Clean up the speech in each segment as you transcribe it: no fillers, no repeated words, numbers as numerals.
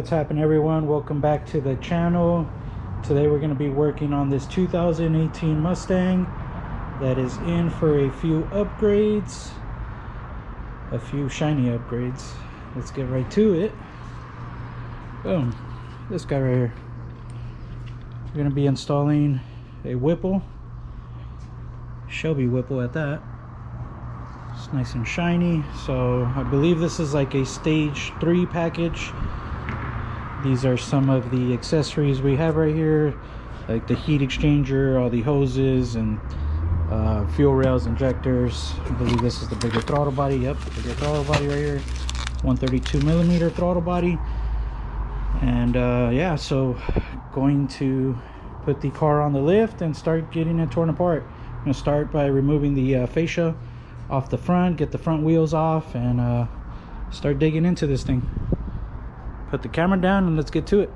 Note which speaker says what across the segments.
Speaker 1: what's happening, everyone? Welcome back to the channel. Today we're going to be working on this 2018 Mustang that is in for a few upgrades, a few shiny upgrades. Let's get right to it. Boom, this guy right here. We're going to be installing a Whipple, Shelby Whipple at that. It's nice and shiny. So I believe this is like a stage 3 package. These are some of the accessories we have right here, like the heat exchanger, all the hoses, and fuel rails, injectors. I believe this is the bigger throttle body. Yep, bigger throttle body right here, 132mm throttle body. And yeah, so going to put the car on the lift and start getting it torn apart. I'm going to start by removing the fascia off the front, get the front wheels off, and start digging into this thing. Put the camera down and let's get to it.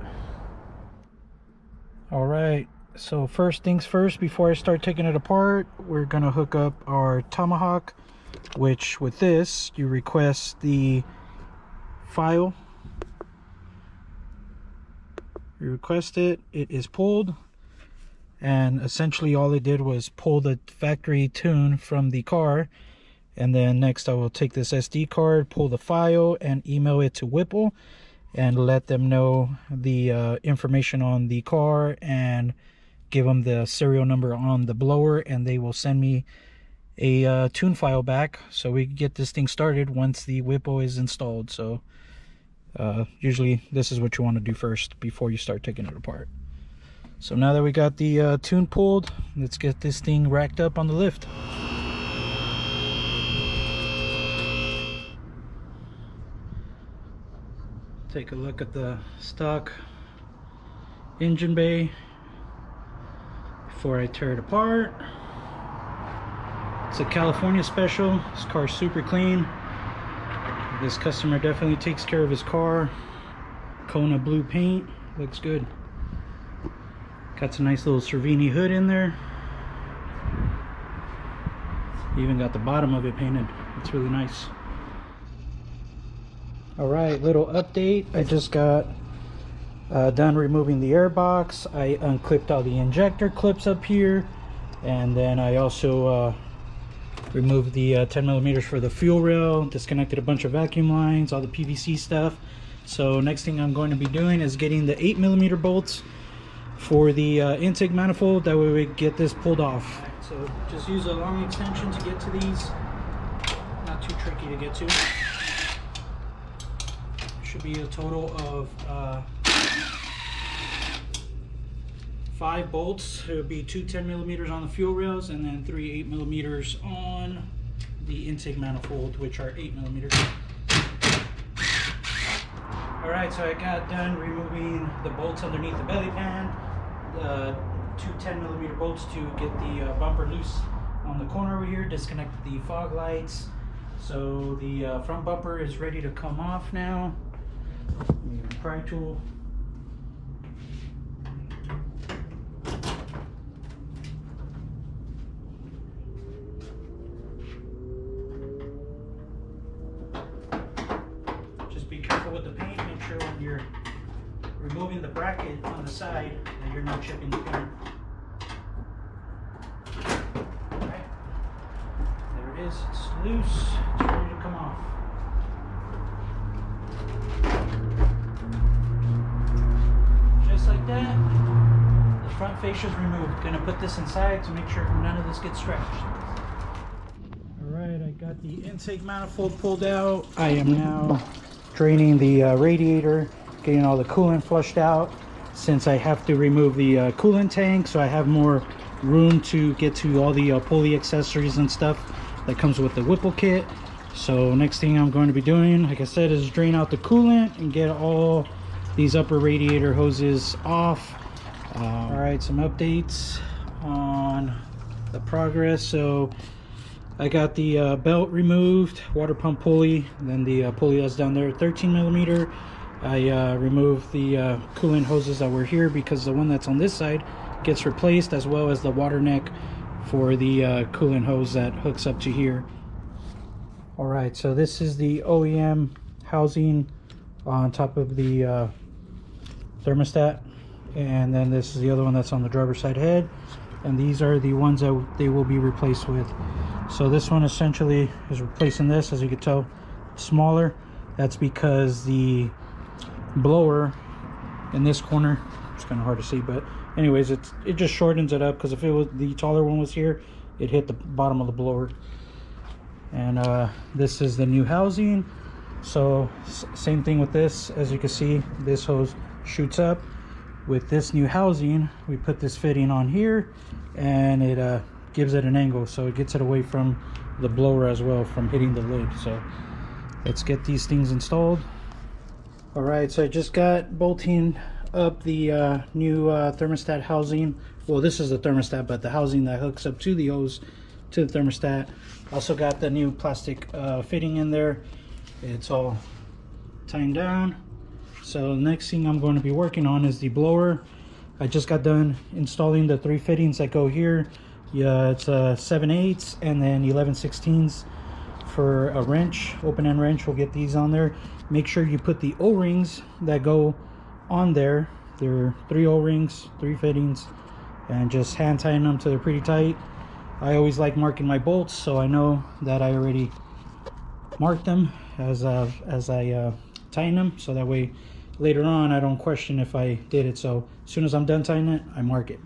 Speaker 1: All right, so first things first, before I start taking it apart, we're gonna hook up our Tomahawk, which with this you request the file. You request it, it is pulled, and essentially all it did was pull the factory tune from the car. And then next I will take this SD card, pull the file, and email it to Whipple and let them know the information on the car and give them the serial number on the blower, and they will send me a tune file back so we can get this thing started once the Whipple is installed. So usually this is what you want to do first before you start taking it apart. So now that we got the tune pulled, let's get this thing racked up on the lift. Take a look at the stock engine bay before I tear it apart. It's a California special. This car's super clean. This customer definitely takes care of his car. Kona blue paint, looks good. Got some nice little Cervini hood in there. Even got the bottom of it painted. It's really nice. Alright, little update. I just got done removing the air box. I unclipped all the injector clips up here, and then I also removed the 10mm for the fuel rail, disconnected a bunch of vacuum lines, all the PVC stuff. So next thing I'm going to be doing is getting the 8mm bolts for the intake manifold. That way we get this pulled off. So just use a long extension to get to these. Not too tricky to get to. Should be a total of 5 bolts. It would be 2 10mm on the fuel rails and then 3 8mm on the intake manifold, which are 8mm. Alright, so I got done removing the bolts underneath the belly pan, the 2 10mm bolts to get the bumper loose on the corner over here, disconnected the fog lights. So the front bumper is ready to come off now. Pry tool. Just be careful with the paint. Make sure when you're removing the bracket on the side that you're not chipping the paint. Okay. There it is. It's loose. It's ready to come off. Like that, the front fascia is removed. Gonna put this inside to make sure none of this gets scratched. Alright, I got the intake manifold pulled out. I am now draining the radiator, getting all the coolant flushed out, since I have to remove the coolant tank, so I have more room to get to all the pulley accessories and stuff that comes with the Whipple kit. So next thing I'm going to be doing, like I said, is drain out the coolant and get all these upper radiator hoses off. All right, some updates on the progress. So I got the belt removed, water pump pulley, then the pulley that's down there, 13mm. I removed the coolant hoses that were here because the one that's on this side gets replaced, as well as the water neck for the coolant hose that hooks up to here. All right, so this is the OEM housing on top of the thermostat, and then this is the other one that's on the driver's side head, and these are the ones that they will be replaced with. So this one essentially is replacing this. As you can tell, smaller. That's because the blower in this corner, it's kind of hard to see, but anyways, it just shortens it up, because if it was the taller one was here, it hit the bottom of the blower. And this is the new housing. So same thing with this. As you can see, this hose shoots up. With this new housing, we put this fitting on here, and it gives it an angle, so it gets it away from the blower as well, from hitting the lid. So let's get these things installed. All right, so I just got bolting up the new thermostat housing. Well, this is the thermostat, but the housing that hooks up to the hose to the thermostat. Also got the new plastic fitting in there. It's all tied down. So the next thing I'm going to be working on is the blower. I just got done installing the 3 fittings that go here. Yeah, it's 7/8 and then 11/16 for a wrench, open end wrench. We'll get these on there. Make sure you put the O-rings that go on there. There are 3 O-rings, 3 fittings, and just hand tighten them till they're pretty tight. I always like marking my bolts, so I know that I already marked them as I tighten them, so that way later on I don't question if I did it. So as soon as I'm done tightening it, I mark it.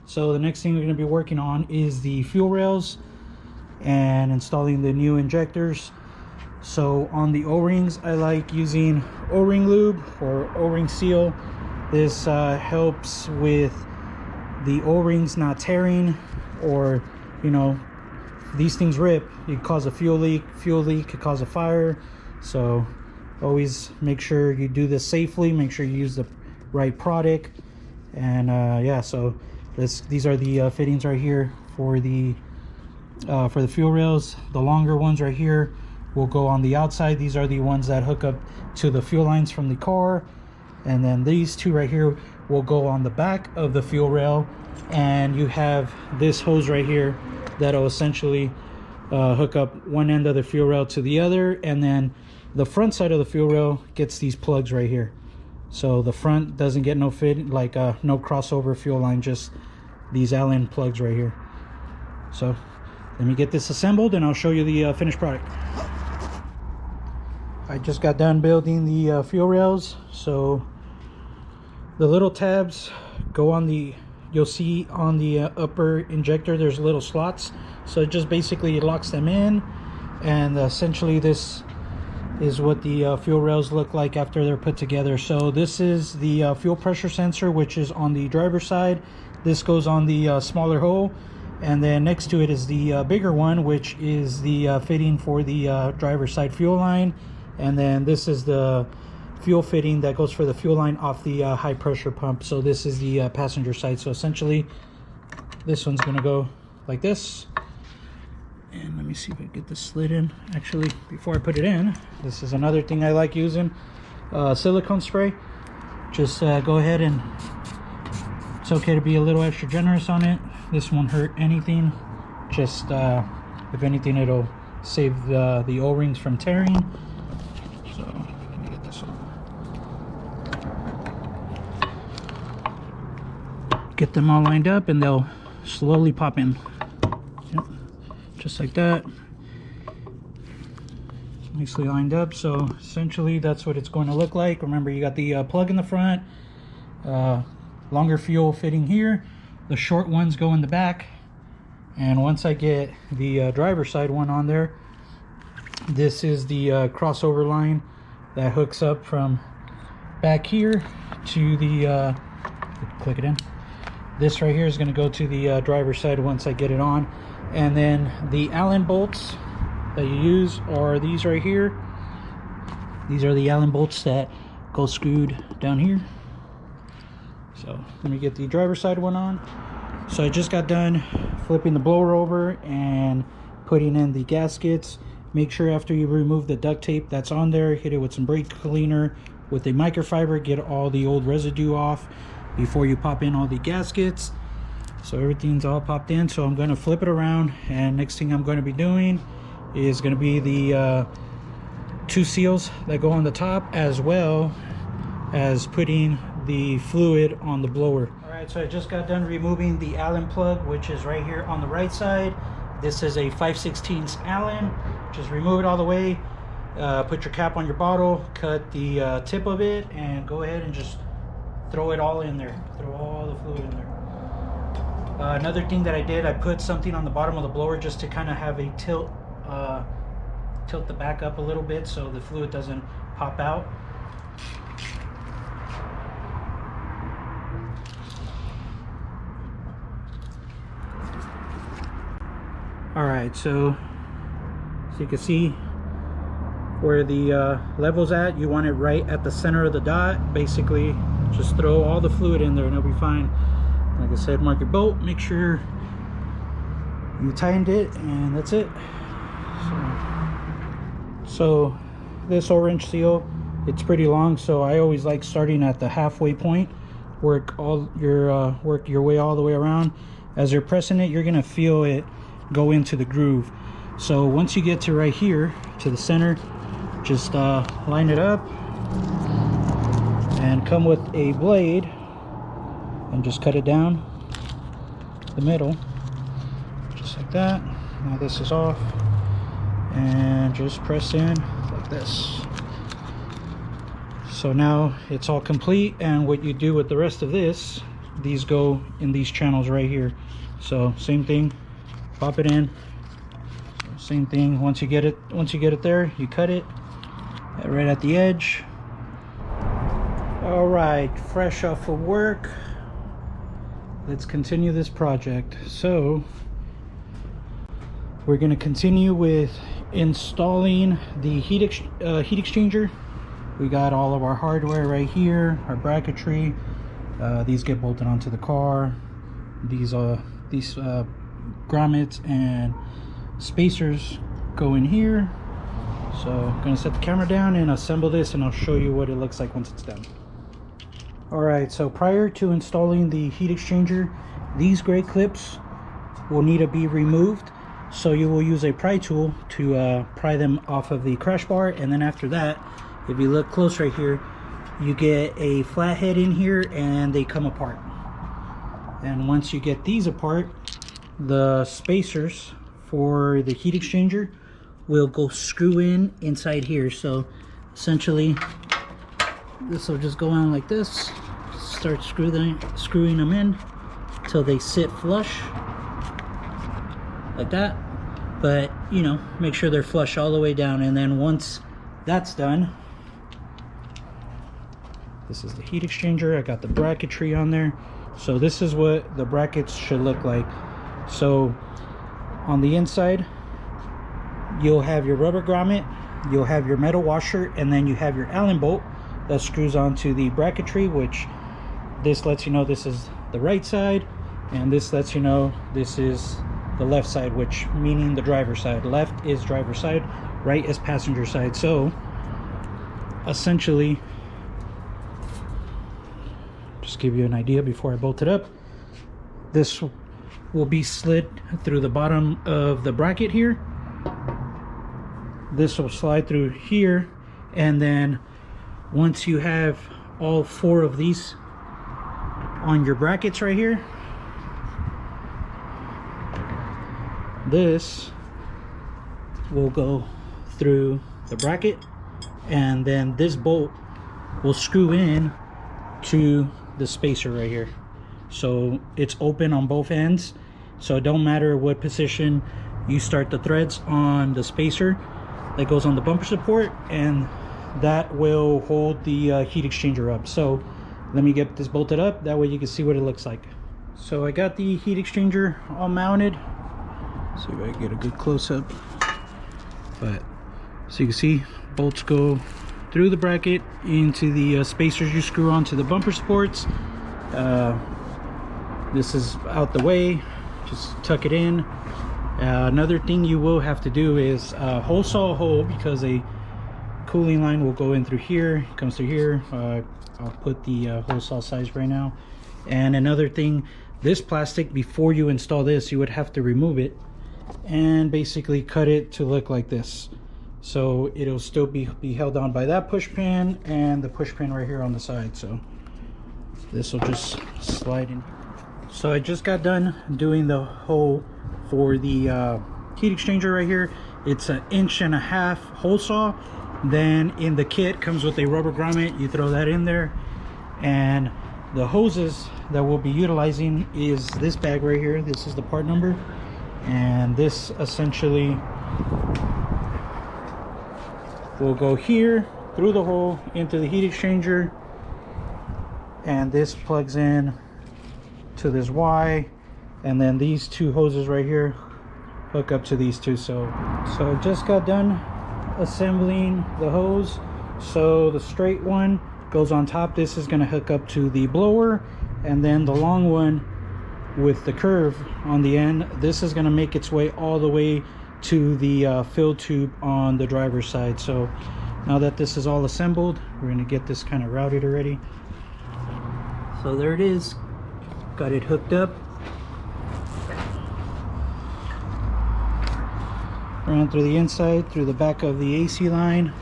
Speaker 1: So the next thing we're going to be working on is the fuel rails and installing the new injectors. So on the O-rings, I like using O-ring lube or O-ring seal. This helps with the O-rings not tearing, or you know, these things rip, it cause a fuel leak could cause a fire. So always make sure you do this safely, make sure you use the right product. And yeah, so these are the fittings right here for the fuel rails. The longer ones right here will go on the outside. These are the ones that hook up to the fuel lines from the car, and then these 2 right here will go on the back of the fuel rail. And you have this hose right here that'll essentially hook up one end of the fuel rail to the other, and then the front side of the fuel rail gets these plugs right here. So the front doesn't get no fit, like no crossover fuel line, just these Allen plugs right here. So let me get this assembled and I'll show you the finished product. I just got done building the fuel rails. So the little tabs go on the, you'll see on the upper injector there's little slots, so it just basically locks them in. And essentially this is what the fuel rails look like after they're put together. So this is the fuel pressure sensor, which is on the driver's side. This goes on the smaller hole, and then next to it is the bigger one, which is the fitting for the driver's side fuel line. And then this is the fuel fitting that goes for the fuel line off the high pressure pump. So this is the passenger side. So essentially this one's gonna go like this. And let me see if I can get this slid in. Actually, before I put it in, this is another thing I like using, silicone spray. Just go ahead, and it's okay to be a little extra generous on it. This won't hurt anything. Just if anything, it'll save the O-rings from tearing. So let me get this on. Get them all lined up and they'll slowly pop in. Yep. Just like that, nicely lined up. So essentially that's what it's going to look like. Remember, you got the plug in the front, longer fuel fitting here, the short ones go in the back. And once I get the driver's side one on there, this is the crossover line that hooks up from back here to the click it in. This right here is going to go to the driver's side once I get it on. And then the Allen bolts that you use are these right here. These are the Allen bolts that go screwed down here. So let me get the driver's side one on. So I just got done flipping the blower over and putting in the gaskets. Make sure after you remove the duct tape that's on there, hit it with some brake cleaner with a microfiber, get all the old residue off before you pop in all the gaskets. So everything's all popped in. So I'm going to flip it around, and next thing I'm going to be doing is going to be the 2 seals that go on the top, as well as putting the fluid on the blower. All right, so I just got done removing the Allen plug, which is right here on the right side. This is a 5/16 Allen. Just remove it all the way. Put your cap on your bottle, cut the tip of it, and go ahead and just throw it all in there. Throw all the fluid in there. Another thing that I did, I put something on the bottom of the blower just to kind of have a tilt the back up a little bit so the fluid doesn't pop out. All right, so you can see where the level's at. You want it right at the center of the dot. Basically, just throw all the fluid in there and it'll be fine. Like I said, mark your bolt, make sure you tightened it, and that's it. So this orange seal, it's pretty long, so I always like starting at the halfway point. Work your way all the way around. As you're pressing it, you're gonna feel it go into the groove. So once you get to right here to the center, just line it up and come with a blade and just cut it down the middle, just like that. Now this is off, and just press in like this. So now it's all complete, and what you do with the rest of this, these go in these channels right here. So same thing, pop it in. Same thing, once you get it there, you cut it right at the edge. All right, fresh off of work, let's continue this project. So we're going to continue with installing the heat exchanger. We got all of our hardware right here, our bracketry. These get bolted onto the car. These grommets and spacers go in here. So I'm going to set the camera down and assemble this, and I'll show you what it looks like once it's done. Alright, so prior to installing the heat exchanger, these gray clips will need to be removed. So you will use a pry tool to pry them off of the crash bar, and then after that, if you look close right here, you get a flathead in here and they come apart. And once you get these apart, the spacers for the heat exchanger will go screw in inside here. So essentially this will just go on like this, start screwing them in till they sit flush like that. But you know, make sure they're flush all the way down, and then once that's done, this is the heat exchanger. I got the bracketry on there. So this is what the brackets should look like. So on the inside, you'll have your rubber grommet, you'll have your metal washer, and then you have your Allen bolt that screws onto the bracketry, which this lets you know this is the right side, and this lets you know this is the left side, which meaning the driver's side. Left is driver's side, right is passenger side. So essentially, just give you an idea before I bolt it up, this will be slid through the bottom of the bracket here. This will slide through here, and then once you have all four of these on your brackets right here, this will go through the bracket, and then this bolt will screw in to the spacer right here. So it's open on both ends, so it don't matter what position you start the threads on the spacer that goes on the bumper support, and that will hold the heat exchanger up. So let me get this bolted up, that way you can see what it looks like. So I got the heat exchanger all mounted. See if I can get a good close-up. But so you can see bolts go through the bracket into the spacers you screw onto the bumper supports. This is out the way, just tuck it in. Another thing you will have to do is hole saw a hole, because a cooling line will go in through here, comes through here. I'll put the hole saw size right now. And another thing, this plastic, before you install this, you would have to remove it and basically cut it to look like this. So it'll still be held on by that push pin and the push pin right here on the side. So This will just slide in. So I just got done doing the hole for the heat exchanger right here. It's an 1.5-inch hole saw. Then in the kit comes with a rubber grommet. You throw that in there, and the hoses that we'll be utilizing is this bag right here. This is the part number, and this essentially will go here through the hole into the heat exchanger, and this plugs in to this Y, and then these two hoses right here hook up to these two. So I just got done assembling the hose. So the straight one goes on top. This is going to hook up to the blower, and then the long one with the curve on the end, this is going to make its way all the way to the fill tube on the driver's side. So now that this is all assembled, we're going to get this kind of routed already. So there it is, got it hooked up. Around through the inside, through the back of the AC line.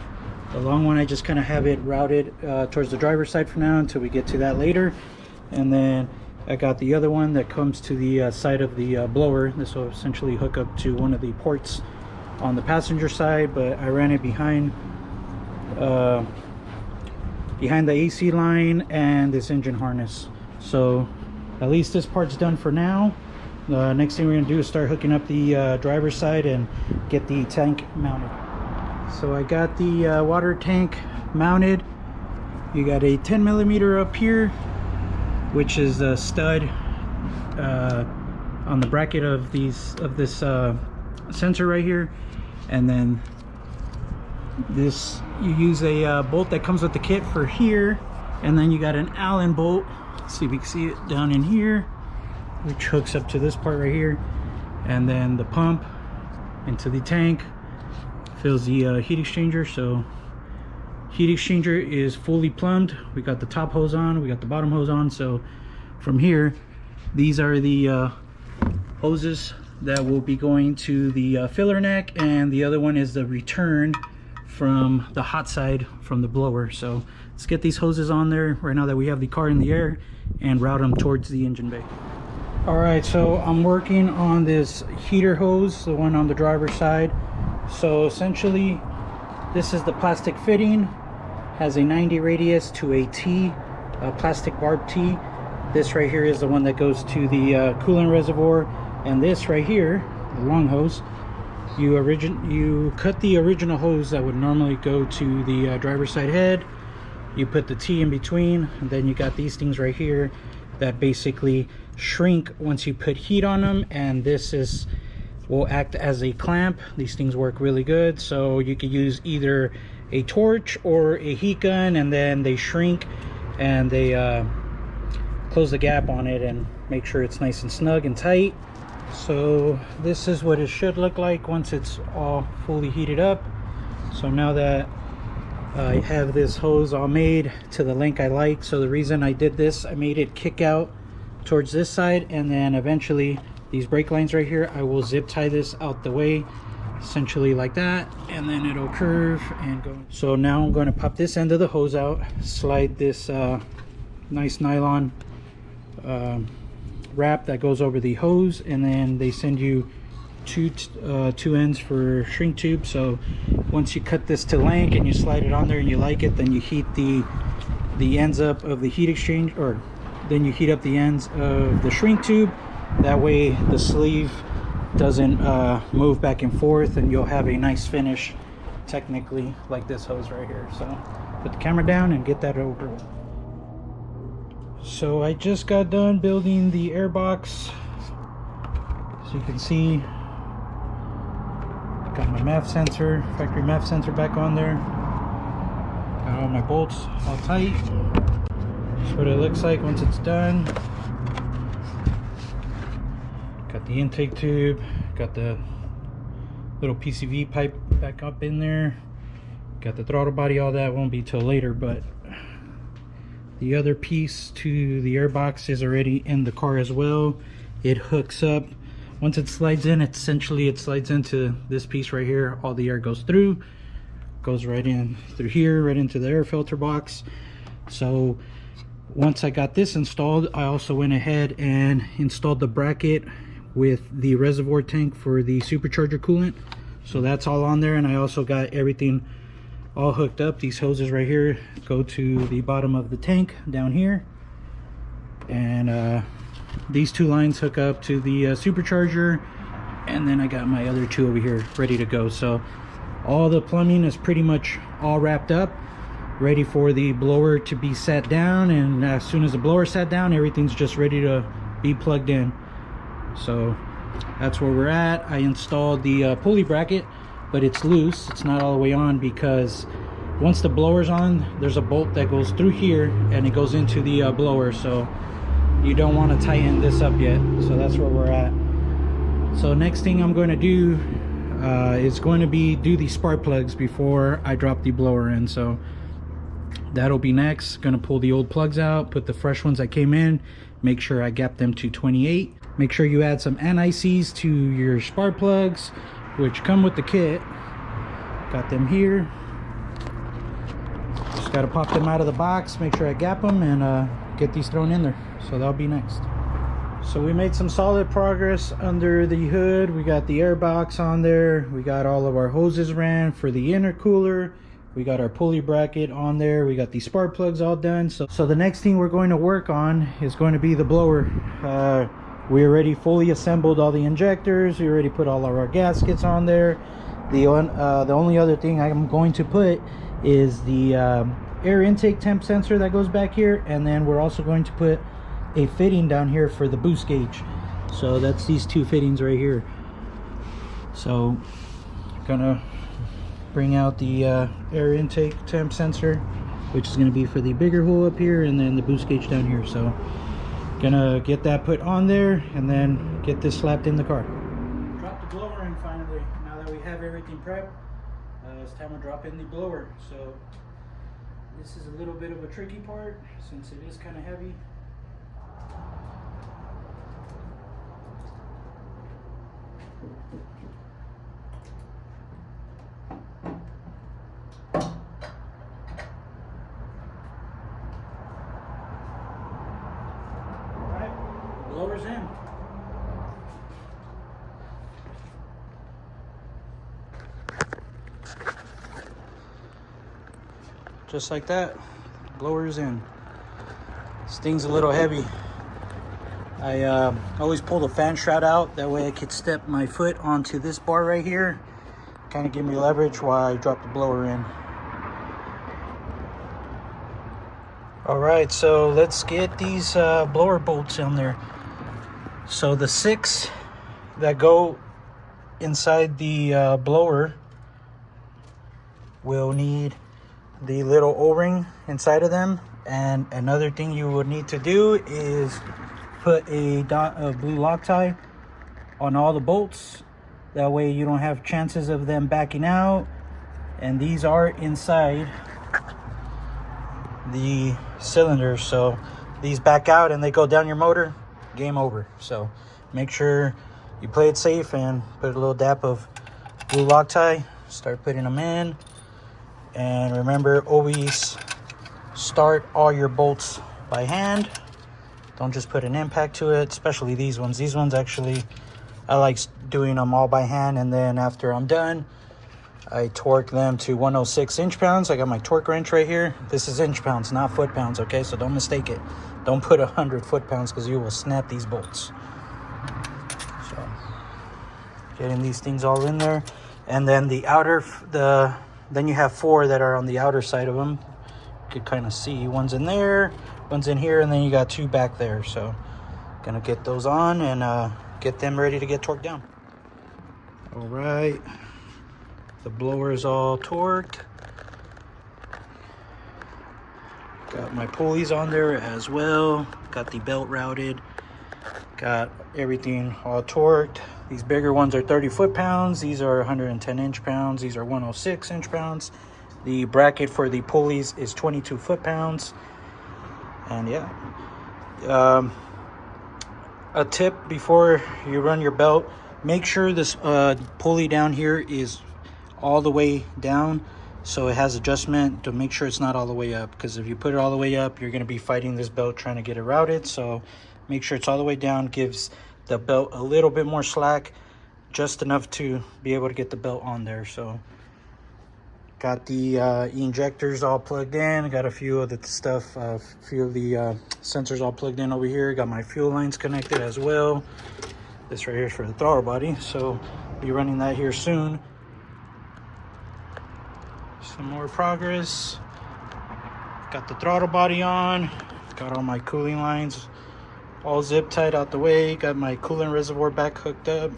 Speaker 1: The long one, I just kind of have it routed towards the driver's side for now until we get to that later. And then I got the other one that comes to the side of the blower. This will essentially hook up to one of the ports on the passenger side, but I ran it behind the AC line and this engine harness. So at least this part's done for now. The next thing we're going to do is start hooking up the driver's side and get the tank mounted. So I got the water tank mounted. You got a 10mm up here, which is a stud on the bracket of this sensor right here, and then this, you use a bolt that comes with the kit for here, and then you got an Allen bolt. Let's see if we can see it down in here, which hooks up to this part right here, and then the pump into the tank fills the heat exchanger. So heat exchanger is fully plumbed. We got the top hose on, we got the bottom hose on. So from here, these are the hoses that will be going to the filler neck, and the other one is the return from the hot side from the blower. So let's get these hoses on there right now that we have the car in the air and route them towards the engine bay. All right, so I'm working on this heater hose, the one on the driver's side. So essentially, this is the plastic fitting, has a 90 radius to a T, a plastic barb T. This right here is the one that goes to the coolant reservoir, and this right here, the long hose, you cut the original hose that would normally go to the driver's side head. You put the T in between, and then you got these things right here that basically shrink once you put heat on them, and this will act as a clamp. These things work really good. So you could use either a torch or a heat gun, and then they shrink and they close the gap on it and make sure it's nice and snug and tight. So this is what it should look like once it's all fully heated up. So now that I have this hose all made to the length I like, so the reason I did this, I made it kick out towards this side, and then eventually these brake lines right here, I will zip tie this out the way, essentially like that, and then it'll curve and go. So now I'm going to pop this end of the hose out, slide this nice nylon wrap that goes over the hose, and then they send you two ends for shrink tube. So once you cut this to length and you slide it on there and you like it, then you heat the ends up of the heat exchange, or then you heat up the ends of the shrink tube. That way the sleeve doesn't move back and forth, and you'll have a nice finish technically like this hose right here. So put the camera down and get that over. So I just got done building the air box. As you can see, got my MAF sensor, factory MAF sensor back on there. Got all my bolts all tight. That's what it looks like once it's done. Got the intake tube, got the little PCV pipe back up in there. Got the throttle body, all that won't be till later, but the other piece to the airbox is already in the car as well. It hooks up. Once it slides in, essentially it slides into this piece right here. All the air goes through, goes right in through here, right into the air filter box. So Once I got this installed, I also went ahead and installed the bracket with the reservoir tank for the supercharger coolant. So that's all on there, and I also got everything all hooked up. These hoses right here go to the bottom of the tank down here, and these two lines hook up to the supercharger, and then I got my other two over here ready to go. So all the plumbing is pretty much all wrapped up, ready for the blower to be sat down, and as soon as the blower sat down, everything's just ready to be plugged in. So that's where we're at. I installed the pulley bracket, but it's loose, it's not all the way on, because once the blower's on, there's a bolt that goes through here and it goes into the blower, so you don't want to tighten this up yet. So that's where we're at. So next thing I'm going to do is going to be do the spark plugs before I drop the blower in. So that'll be next. Gonna pull the old plugs out, put the fresh ones that came in, make sure I gap them to 28. Make sure you add some anti-seize to your spark plugs, which come with the kit. Got them here. Just got to pop them out of the box, make sure I gap them, and get these thrown in there. So that'll be next. So we made some solid progress under the hood. We got the air box on there. We got all of our hoses ran for the intercooler. We got our pulley bracket on there. We got the spark plugs all done. So the next thing we're going to work on is going to be the blower. We already fully assembled all the injectors. We already put all of our gaskets on there. The only other thing I'm going to put is the air intake temp sensor that goes back here, and then we're also going to put a fitting down here for the boost gauge. So that's these two fittings right here. So gonna bring out the air intake temp sensor, which is going to be for the bigger hole up here, and then the boost gauge down here. So gonna get that put on there and then get this slapped in the car. Drop the blower in finally. Now that we have everything prepped, it's time to drop in the blower. So this is a little bit of a tricky part since it is kind of heavy. Blower's in. Just like that, blower's in. This thing's a little heavy. I always pull the fan shroud out, that way I could step my foot onto this bar right here, kind of give me leverage while I drop the blower in. Alright, so let's get these blower bolts on there. So the 6 that go inside the blower will need the little O-ring inside of them. And another thing you would need to do is put a blue Loctite on all the bolts. That way you don't have chances of them backing out. And these are inside the cylinders, so these back out and they go down your motor, game over. So make sure you play it safe and put a little dap of blue Loctite. Start putting them in, and remember, always start all your bolts by hand. Don't just put an impact to it, especially these ones. These ones actually, I like doing them all by hand, and then after I'm done, I torque them to 106 inch-pounds. I got my torque wrench right here. This is inch-pounds, not foot-pounds, okay? So don't mistake it. Don't put 100 foot-pounds because you will snap these bolts. So, getting these things all in there. And then the outer, then you have 4 that are on the outer side of them. You could kind of see. One's in there, one's in here, and then you got 2 back there. So, gonna get those on and get them ready to get torqued down. All right. The blower is all torqued. Got my pulleys on there as well. Got the belt routed. Got everything all torqued. These bigger ones are 30 foot-pounds. These are 110 inch-pounds. These are 106 inch-pounds. The bracket for the pulleys is 22 foot-pounds. And yeah. A tip before you run your belt, make sure this pulley down here is all the way down so it has adjustment to make sure it's not all the way up, because if you put it all the way up, you're going to be fighting this belt trying to get it routed. So make sure it's all the way down, gives the belt a little bit more slack, just enough to be able to get the belt on there. So got the injectors all plugged in, got a few of the stuff, a few of the sensors all plugged in over here. Got my fuel lines connected as well. This right here is for the throttle body, so be running that here soon. Some more progress. Got the throttle body on, got all my cooling lines all zip tied out the way, got my coolant reservoir back hooked up,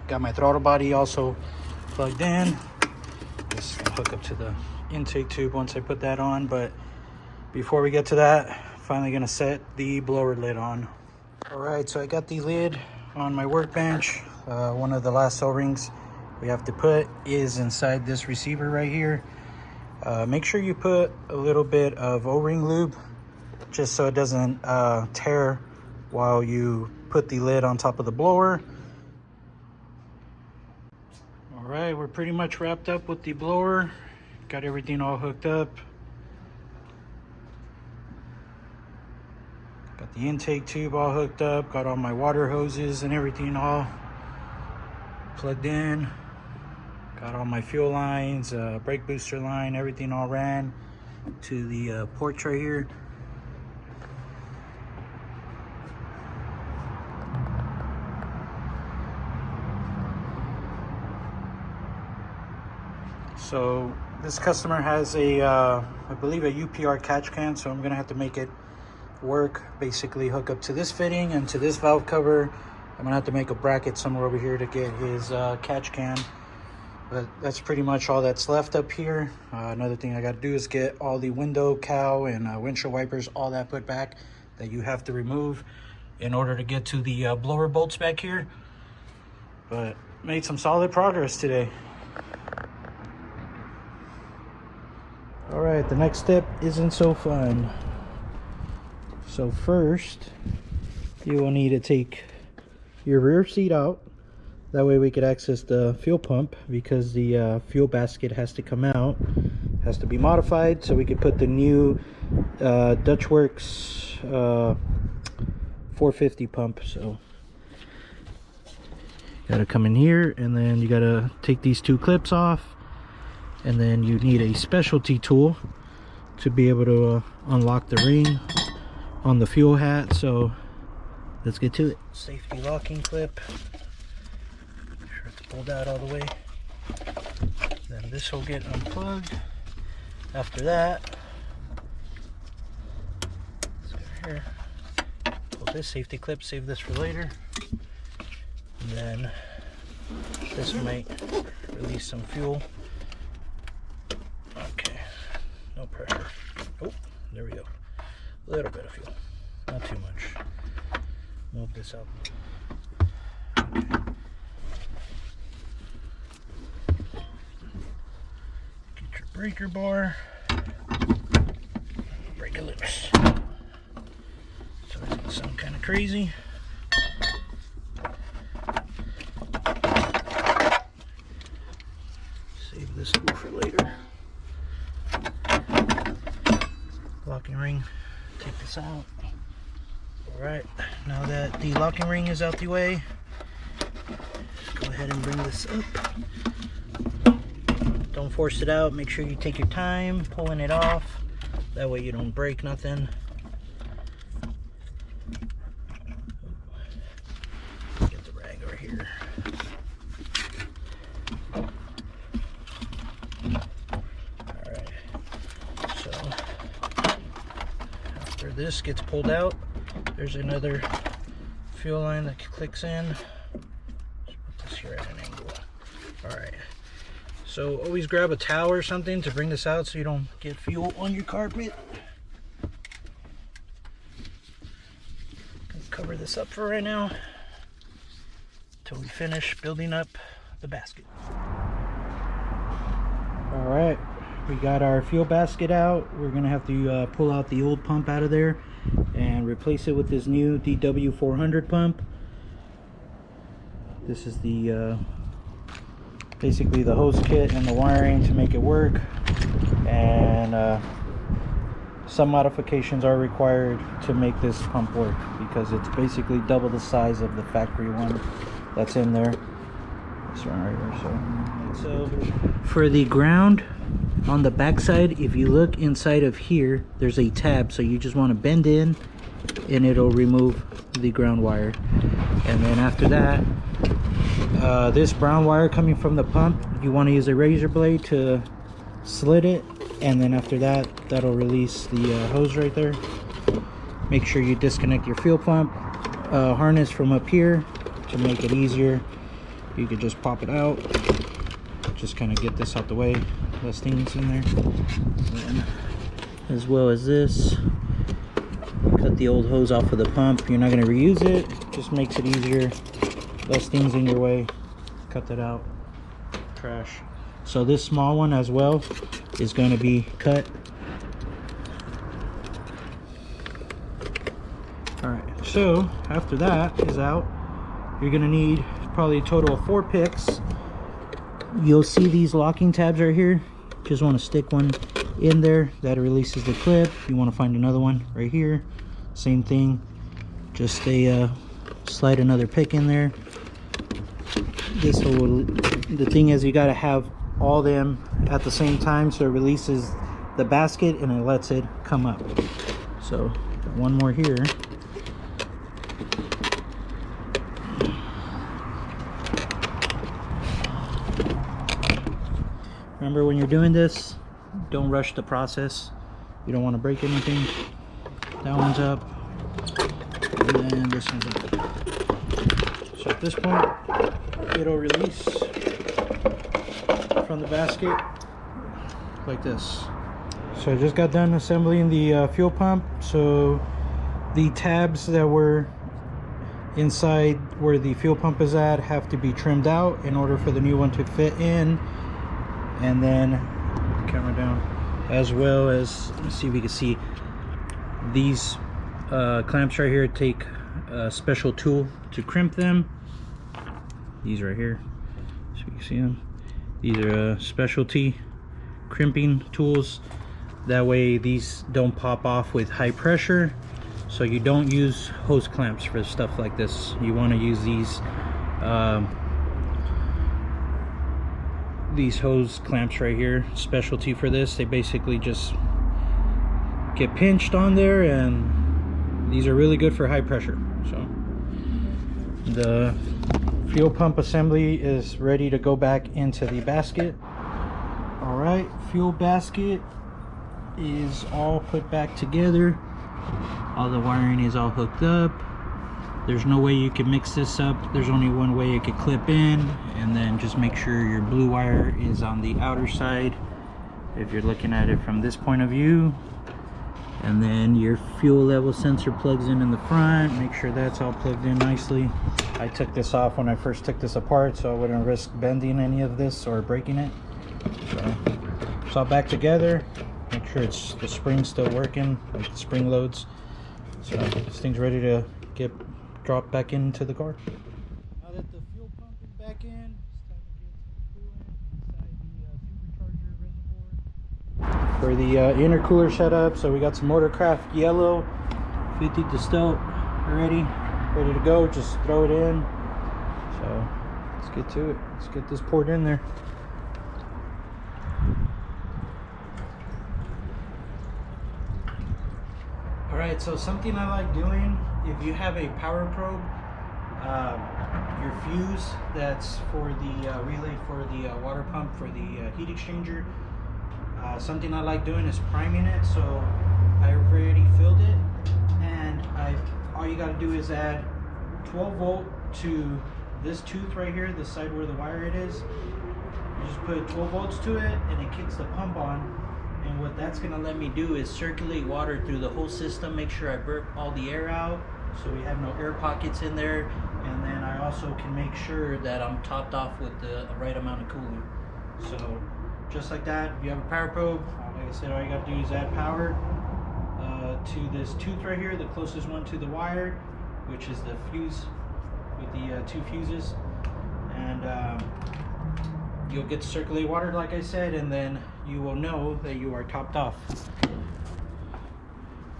Speaker 1: got my throttle body also plugged in. This is gonna hook up to the intake tube once I put that on, but before we get to that, finally gonna set the blower lid on. All right, so I got the lid on my workbench. One of the last O-rings we have to put is inside this receiver right here. Make sure you put a little bit of O-ring lube just so it doesn't tear while you put the lid on top of the blower. All right, we're pretty much wrapped up with the blower. Got everything all hooked up. Got the intake tube all hooked up. Got all my water hoses and everything all plugged in. Got all my fuel lines, brake booster line, everything all ran to the ports right here. So this customer has a, I believe a UPR catch can, so I'm gonna have to make it work. Basically hook up to this fitting and to this valve cover. I'm gonna have to make a bracket somewhere over here to get his catch can. But that's pretty much all that's left up here. Another thing I got to do is get all the window cowl and windshield wipers, all that put back that you have to remove in order to get to the blower bolts back here. But made some solid progress today. All right, the next step isn't so fun. So first, you will need to take your rear seat out. That way we could access the fuel pump, because the fuel basket has to come out, has to be modified, so we could put the new Dutch Works 450 pump. So you gotta come in here, and then you gotta take these two clips off, and then you need a specialty tool to be able to unlock the ring on the fuel hat. So let's get to it. Safety locking clip. Pulled out all the way. Then this will get unplugged. After that, let's go here. Pull this safety clip, save this for later. And then this might release some fuel. Okay, no pressure. Oh, there we go. A little bit of fuel, not too much. Move this out. Okay. Breaker bar, break it loose. So it's gonna sound kind of crazy. Save this tool for later. Locking ring, take this out. All right, now that the locking ring is out the way, go ahead and bring this up. Don't force it out. Make sure you take your time pulling it off. That way you don't break nothing. Get the rag over here. Alright. So after this gets pulled out, there's another fuel line that clicks in. Let's put this here at an angle. Alright. So always grab a towel or something to bring this out so you don't get fuel on your carpet. Cover this up for right now until we finish building up the basket. All right, we got our fuel basket out. We're gonna have to pull out the old pump out of there and replace it with this new DW400 pump. This is the basically the hose kit and the wiring to make it work, and some modifications are required to make this pump work because it's basically double the size of the factory one that's in there. This one right here. So for the ground on the back side, if you look inside of here, there's a tab, so you just want to bend in and it'll remove the ground wire. And then after that, this brown wire coming from the pump, you want to use a razor blade to slit it, and then after that, that'll release the hose right there. Make sure you disconnect your fuel pump harness from up here to make it easier. You could just pop it out, just kind of get this out the way, less things in there. And as well as this, cut the old hose off of the pump. You're not going to reuse it, just makes it easier, less things in your way. Cut that out, trash. So this small one as well is going to be cut. Alright, so after that is out, you're going to need probably a total of 4 picks. You'll see these locking tabs right here. Just want to stick one in there, that releases the clip. You want to find another one right here, same thing, just slide another pick in there. This will, the thing is, you got to have all them at the same time so it releases the basket and it lets it come up. So one more here. Remember, when you're doing this, don't rush the process. You don't want to break anything. That one's up, and then this one's up. So at this point, it'll release from the basket like this. So I just got done assembling the fuel pump. So the tabs that were inside where the fuel pump is at have to be trimmed out in order for the new one to fit in. And then camera down, as well as, let's see if we can see these clamps right here. Take a special tool to crimp them. These right here, so you can see them. These are specialty crimping tools. That way these don't pop off with high pressure. So you don't use hose clamps for stuff like this. You want to use these hose clamps right here, specialty for this. They basically just get pinched on there, and these are really good for high pressure. So the fuel pump assembly is ready to go back into the basket. All right, fuel basket is all put back together. All the wiring is all hooked up. There's no way you can mix this up. There's only one way it could clip in, and then just make sure your blue wire is on the outer side if you're looking at it from this point of view. And then your fuel level sensor plugs in the front. Make sure that's all plugged in nicely. I took this off when I first took this apart, so I wouldn't risk bending any of this or breaking it. So it's all back together. Make sure the spring's still working, like the spring loads. So this thing's ready to get dropped back into the car. Now that the fuel pump is back in, it's time to get some coolant inside the supercharger reservoir. For the intercooler setup, so we got some Motorcraft yellow 50 distilled already, ready to go. Just throw it in. So let's get to it. Let's get this poured in there. Alright, so something I like doing, if you have a power probe, your fuse that's for the relay for the water pump for the heat exchanger, something I like doing is priming it. So I already filled it, and all you got to do is add 12 volt to this tooth right here, the side where the wire it is. You just put 12 volts to it, and it kicks the pump on. And what that's going to let me do is circulate water through the whole system, make sure I burp all the air out so we have no air pockets in there. And then I also can make sure that I'm topped off with the right amount of coolant. So just like that, if you have a power probe, like I said, all you got to do is add power to this tooth right here, the closest one to the wire, which is the fuse with the 2 fuses. And you'll get to circulate water like I said, and then you will know that you are topped off.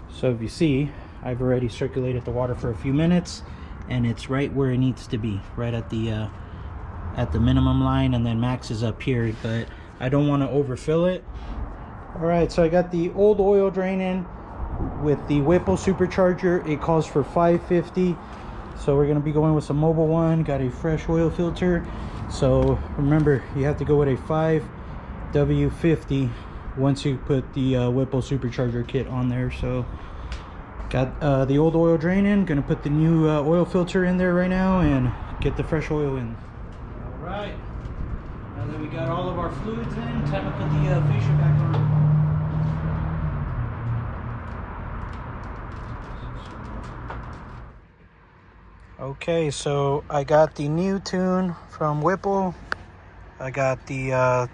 Speaker 1: So if you see, I've already circulated the water for a few minutes, and it's right where it needs to be, right at the minimum line, and then max is up here, but I don't want to overfill it. All right, so I got the old oil drain in with the Whipple Supercharger. It calls for 550, so we're going to be going with some mobile one. Got a fresh oil filter, so remember, you have to go with a 5W50 once you put the Whipple Supercharger kit on there. So got the old oil drain in, gonna put the new oil filter in there right now and get the fresh oil in. All right, now that we got all of our fluids in, time to put the fascia back on. Okay, so I got the new tune from Whipple. I got the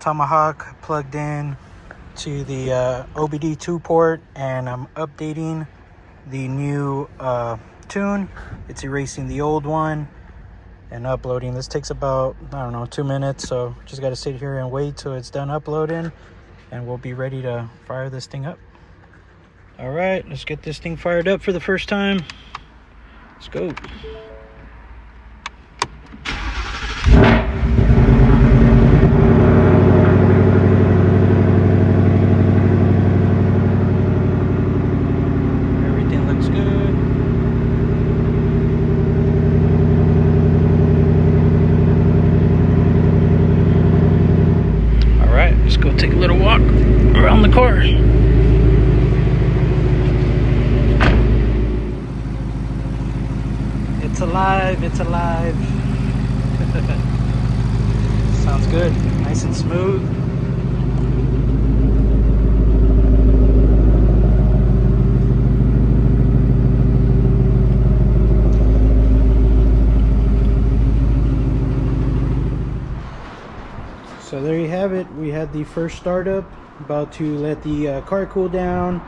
Speaker 1: Tomahawk plugged in to the OBD2 port, and I'm updating the new tune. It's erasing the old one and uploading. This takes about, I don't know, 2 minutes, so just got to sit here and wait till it's done uploading, and we'll be ready to fire this thing up. All right, let's get this thing fired up for the first time. Let's go. Take a little walk around the car. It's alive, it's alive. Sounds good, nice and smooth. So there you have it. We had the first startup, about to let the car cool down,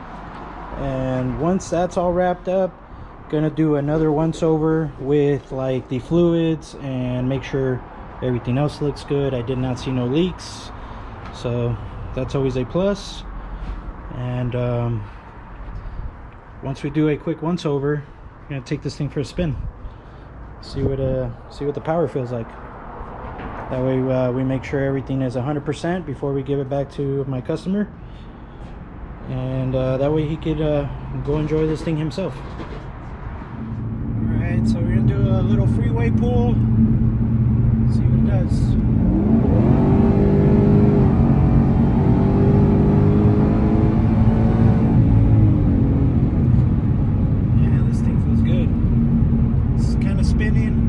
Speaker 1: and once that's all wrapped up, gonna do another once over with like the fluids and make sure everything else looks good. I did not see no leaks, so that's always a plus. And once we do a quick once over, I'm gonna take this thing for a spin, see what the power feels like. That way we make sure everything is 100% before we give it back to my customer, and that way he could go enjoy this thing himself. Alright, so we're going to do a little freeway pull, see what it does. Yeah, this thing feels good. It's kind of spinning.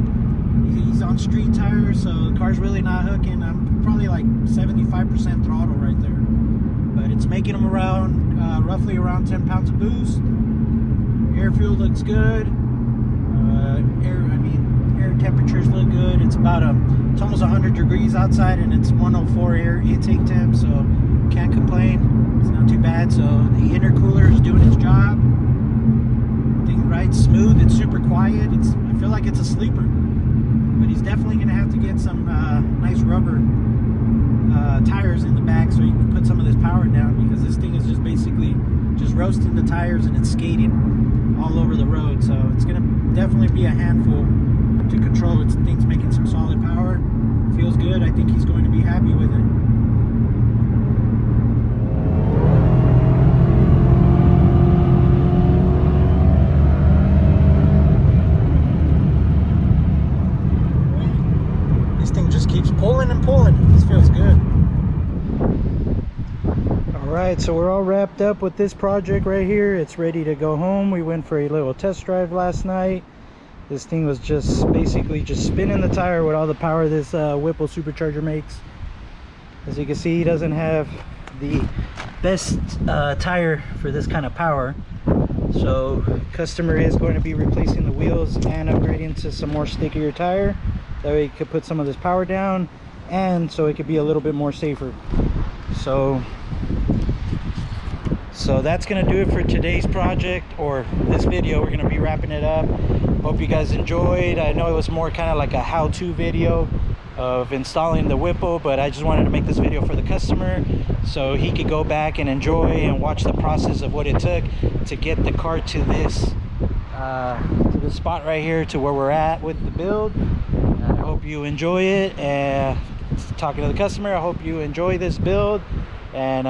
Speaker 1: He's on street tires, so the car's really not hooking. I'm probably like 75% throttle right there, but it's making them around roughly around 10 pounds of boost. Air fuel looks good. Air temperatures look good. It's almost 100 degrees outside, and it's 104 air intake temp, so can't complain. It's not too bad. So the intercooler is doing its job. Thing rides smooth. It's super quiet. I feel like it's a sleeper. But he's definitely going to have to get some nice rubber tires in the back so he can put some of this power down, because this thing is just basically just roasting the tires and it's skating all over the road. So it's going to definitely be a handful to control. This thing's making some solid power. Feels good. I think he's going to be happy with it. Keeps pulling and pulling. This feels good. Alright, so we're all wrapped up with this project right here. It's ready to go home. We went for a little test drive last night. This thing was just basically just spinning the tire with all the power this Whipple Supercharger makes. As you can see, he doesn't have the best tire for this kind of power. So customer is going to be replacing the wheels and upgrading to some more stickier tire. That way you could put some of this power down, and so it could be a little bit more safer. So that's gonna do it for today's project, or this video. We're gonna be wrapping it up. Hope you guys enjoyed. I know it was more kind of like a how-to video. of installing the Whipple, but I just wanted to make this video for the customer so he could go back and enjoy and watch the process of what it took to get the car to this spot right here, to where we're at with the build. I hope you enjoy it, and talking to the customer, I hope you enjoy this build, and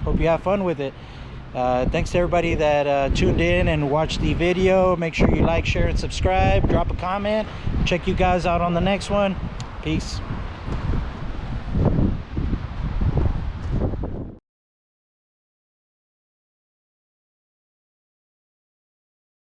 Speaker 1: hope you have fun with it. Thanks to everybody that tuned in and watched the video. Make sure you like, share, and subscribe. Drop a comment. Check you guys out on the next one. Peace.